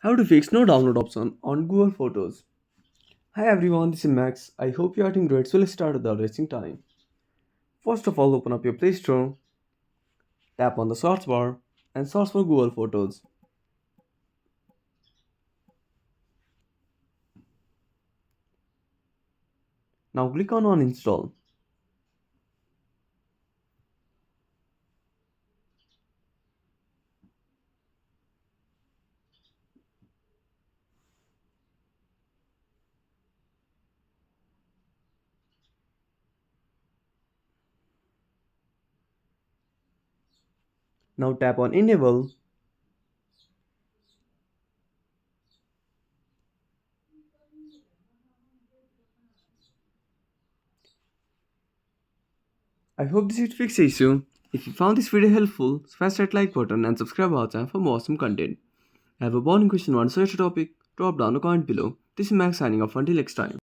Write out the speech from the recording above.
How to fix no download option on Google Photos. Hi everyone, this is Max. I hope you are doing great. So let's start without wasting time. First of all, open up your Play Store, tap on the search bar, and search for Google Photos. Now click on Uninstall. Now tap on Enable. I hope this will fix the issue. If you found this video helpful, smash that like button and subscribe our channel for more awesome content. Have a burning question or search topic? Drop down a comment below. This is Max signing off until next time.